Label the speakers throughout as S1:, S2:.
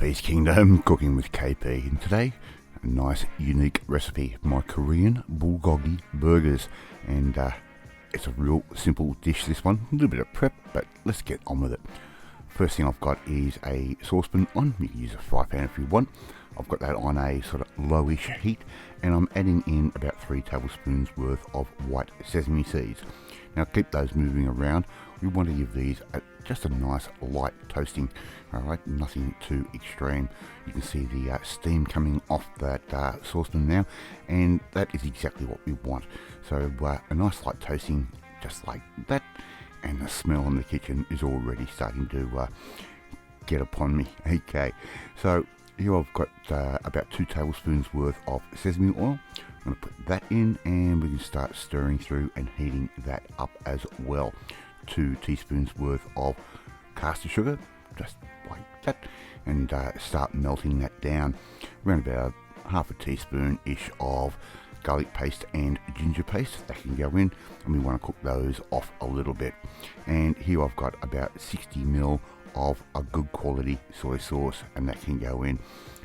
S1: Peace Kingdom, cooking with KP, and today a nice unique recipe, my Korean Bulgogi burgers, and it's a real simple dish, this one, a little bit of prep, but let's get on with it. First thing I've got is a saucepan on. You can use a fry pan if you want. I've got that on a sort of lowish heat, and I'm adding in about 3 tablespoons worth of white sesame seeds. Now keep those moving around. We want to give these just a nice light toasting, alright, nothing too extreme. You can see the steam coming off that saucepan now, and that is exactly what we want. So a nice light toasting, just like that, and the smell in the kitchen is already starting to get upon me. Okay, so here I've got about 2 tablespoons worth of sesame oil. I'm going to put that in, and we can start stirring through and heating that up as well. 2 teaspoons worth of caster sugar, just like that, and start melting that down. Around about half a teaspoon-ish of garlic paste and ginger paste, that can go in, and we want to cook those off a little bit. And here I've got about 60 ml of a good quality soy sauce, and that can go in.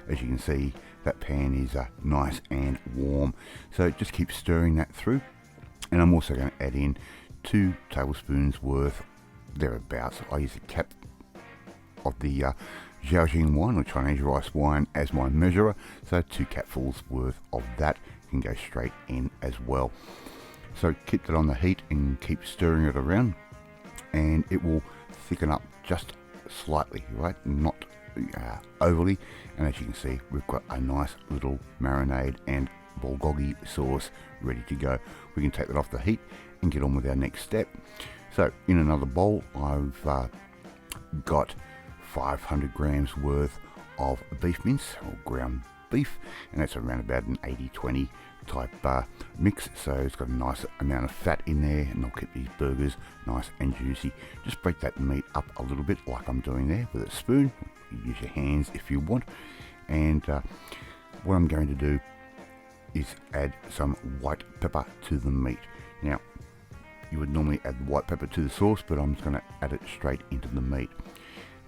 S1: As you can see, that pan is nice and warm, so just keep stirring that through. And I'm also going to add in 2 tablespoons worth, thereabouts, I use a cap of the Jiaojing wine or Chinese rice wine as my measurer, so 2 capfuls worth of that can go straight in as well. So keep that on the heat and keep stirring it around, and it will thicken up just slightly, right, not overly. And as you can see, we've got a nice little marinade and bulgogi sauce ready to go. We can take that off the heat and get on with our next step. So in another bowl, I've got 500 grams worth of beef mince or ground beef, and that's around about an 80-20 type mix, so it's got a nice amount of fat in there, and I'll keep these burgers nice and juicy. Just break that meat up a little bit like I'm doing there with a spoon. You use your hands if you want. And what I'm going to do is add some white pepper to the meat. Now you would normally add white pepper to the sauce, but I'm just going to add it straight into the meat.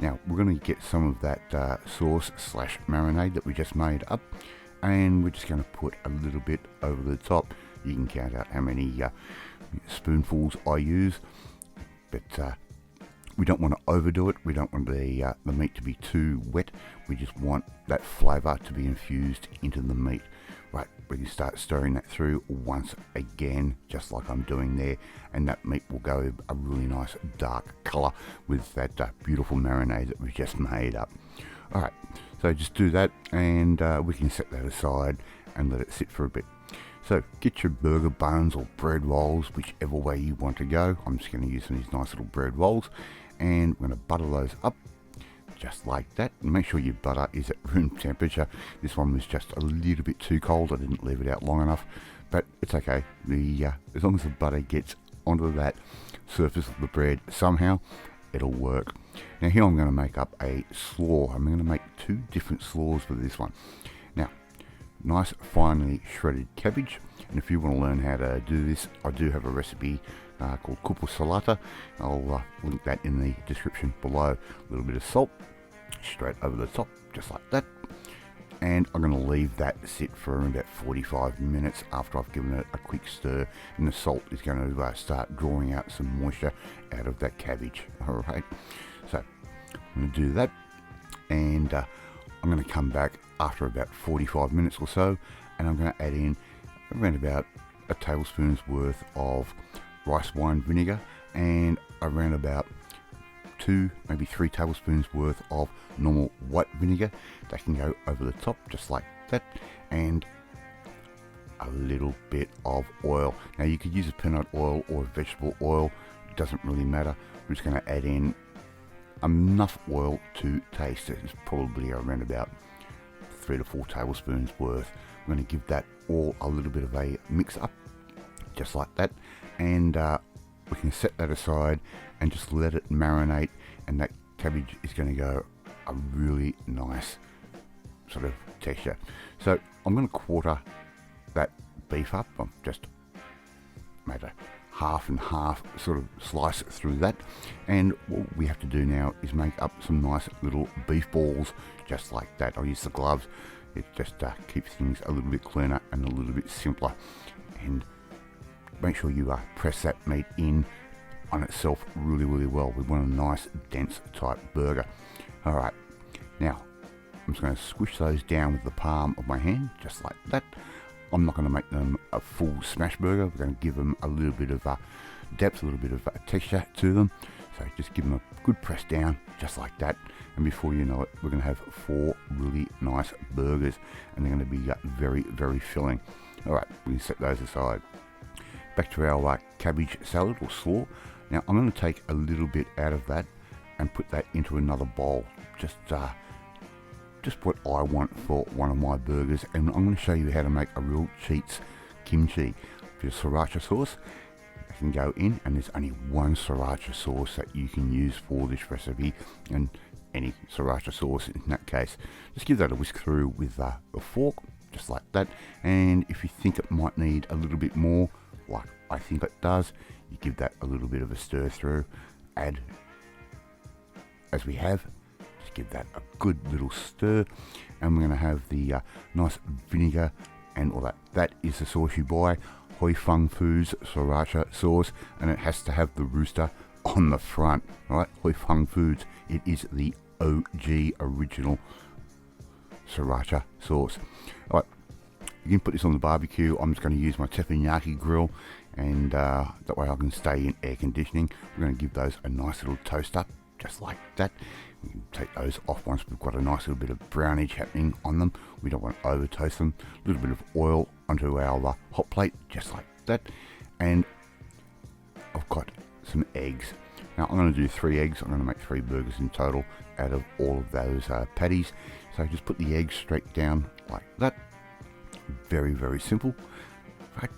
S1: Now we're going to get some of that sauce slash marinade that we just made up, and we're just going to put a little bit over the top. You can count out how many spoonfuls I use, but we don't want to overdo it. We don't want the meat to be too wet. We just want that flavour to be infused into the meat. Right, we can start stirring that through once again, just like I'm doing there, and that meat will go a really nice dark colour with that beautiful marinade that we just made up. Alright, so just do that, and we can set that aside and let it sit for a bit. So get your burger buns or bread rolls, whichever way you want to go. I'm just going to use some of these nice little bread rolls, and we're going to butter those up just like that. And make sure your butter is at room temperature. This one was just a little bit too cold. I didn't leave it out long enough, but it's okay. As long as the butter gets onto that surface of the bread somehow, it'll work. Now here I'm going to make up a slaw. I'm going to make 2 different slaws for this one. Now, nice finely shredded cabbage, and if you want to learn how to do this, I do have a recipe called KPsKINGDOM. I'll link that in the description below. A little bit of salt straight over the top, just like that, and I'm going to leave that sit for about 45 minutes after I've given it a quick stir, and the salt is going to start drawing out some moisture out of that cabbage. Alright, so I'm going to do that, and I'm going to come back after about 45 minutes or so, and I'm going to add in around about a tablespoon's worth of rice wine vinegar, and around about 2, maybe 3 tablespoons worth of normal white vinegar. That can go over the top just like that, and a little bit of oil. Now you could use a peanut oil or vegetable oil, it doesn't really matter. I'm just going to add in enough oil to taste. It's probably around about 3 to 4 tablespoons worth. I'm going to give that all a little bit of a mix up just like that, and we can set that aside and just let it marinate, and that cabbage is going to go a really nice sort of texture. So I'm going to quarter that beef up. I've just made a half and half sort of slice through that. And what we have to do now is make up some nice little beef balls, just like that. I'll use the gloves. It just keeps things a little bit cleaner and a little bit simpler. And make sure you press that meat in on itself really, really well. We want a nice dense type burger. Alright, now I'm just going to squish those down with the palm of my hand, just like that. I'm not going to make them a full smash burger. We're going to give them a little bit of depth, a little bit of texture to them. So just give them a good press down, just like that. And before you know it, we're going to have 4 really nice burgers, and they're going to be very, very filling. Alright, we can set those aside. Back to our cabbage salad or slaw. Now I'm going to take a little bit out of that and put that into another bowl. Just what I want for one of my burgers, and I'm going to show you how to make a real cheats kimchi. For your sriracha sauce, it can go in, and there's only one sriracha sauce that you can use for this recipe, and any sriracha sauce in that case. Just give that a whisk through with a fork, just like that. And if you think it might need a little bit more, like I think it does, you give that a little bit of a stir through. Add, as we have, just give that a good little stir, and we're going to have the nice vinegar and all that. That is the sauce you buy, Hoi Fung Foods sriracha sauce, and it has to have the rooster on the front, right? Hoi Fung Foods, it is the OG original sriracha sauce. All right, you can put this on the barbecue. I'm just going to use my teppanyaki grill, and that way I can stay in air conditioning. We're going to give those a nice little toast up, just like that. We can take those off once we've got a nice little bit of brownage happening on them. We don't want to over toast them. A little bit of oil onto our hot plate, just like that. And I've got some eggs. Now I'm going to do 3 eggs. I'm going to make 3 burgers in total out of all of those patties. So just put the eggs straight down like that. Very, very simple. Right.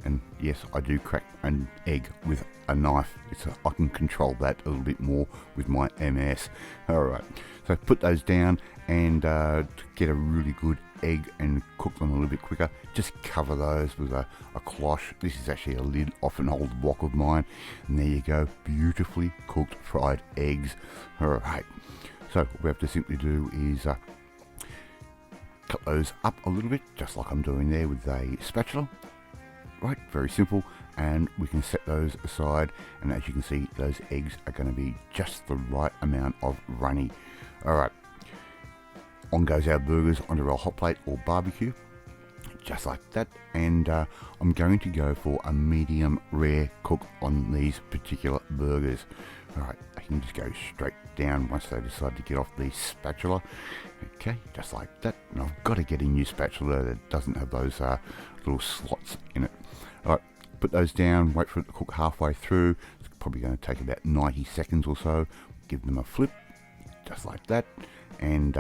S1: And yes, I do crack an egg with a knife. I can control that a little bit more with my MS. Alright, so put those down, and to get a really good egg and cook them a little bit quicker, just cover those with a cloche. This is actually a lid off an old wok of mine, and there you go, beautifully cooked fried eggs. Alright, so what we have to simply do is cut those up a little bit, just like I'm doing there with a spatula. Right, very simple, and we can set those aside, and as you can see, those eggs are going to be just the right amount of runny. Alright, on goes our burgers onto our hot plate or barbecue, just like that. And I'm going to go for a medium rare cook on these particular burgers. Alright, I can just go straight down once they decide to get off the spatula. Okay, just like that. And I've got to get a new spatula that doesn't have those little slots in it. Alright, put those down, wait for it to cook halfway through. It's probably going to take about 90 seconds or so. Give them a flip, just like that. And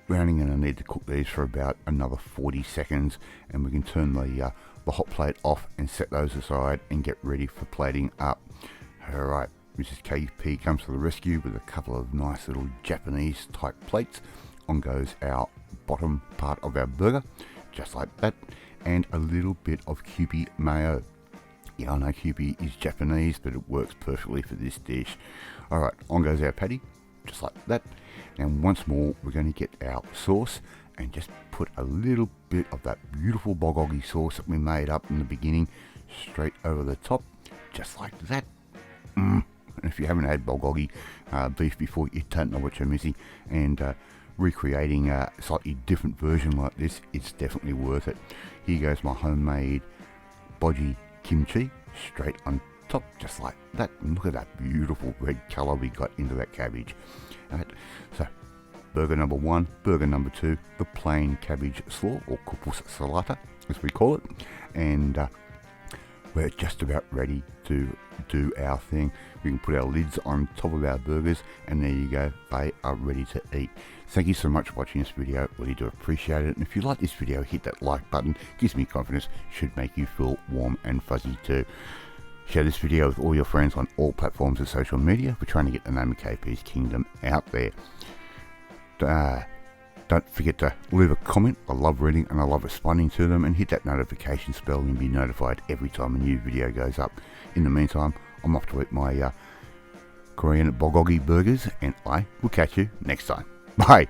S1: we're only going to need to cook these for about another 40 seconds, and we can turn the hot plate off and set those aside and get ready for plating up. Alright, Mrs. KP comes to the rescue with a couple of nice little Japanese type plates. On goes our bottom part of our burger, just like that, and a little bit of Kewpie mayo. Yeah, I know Kewpie is Japanese, but it works perfectly for this dish. Alright, on goes our patty, just like that. And once more, we're going to get our sauce and just put a little bit of that beautiful bulgogi sauce that we made up in the beginning straight over the top, just like that. And if you haven't had bulgogi beef before, you don't know what you're missing. And recreating a slightly different version like this, it's definitely worth it. Here goes my homemade bulgogi kimchi straight on top, just like that. And look at that beautiful red colour we got into that cabbage. Right, so burger number 1, burger number 2, the plain cabbage slaw, or kupus salata as we call it. And we're just about ready to do our thing. We can put our lids on top of our burgers, and there you go, they are ready to eat. Thank you so much for watching this video, really do appreciate it. And if you like this video, hit that like button, gives me confidence, should make you feel warm and fuzzy too. Share this video with all your friends on all platforms of social media. We're trying to get the name of KP's Kingdom out there. Don't forget to leave a comment. I love reading and I love responding to them, and hit that notification bell and be notified every time a new video goes up. In the meantime, I'm off to eat my Korean bulgogi burgers, and I will catch you next time. Bye.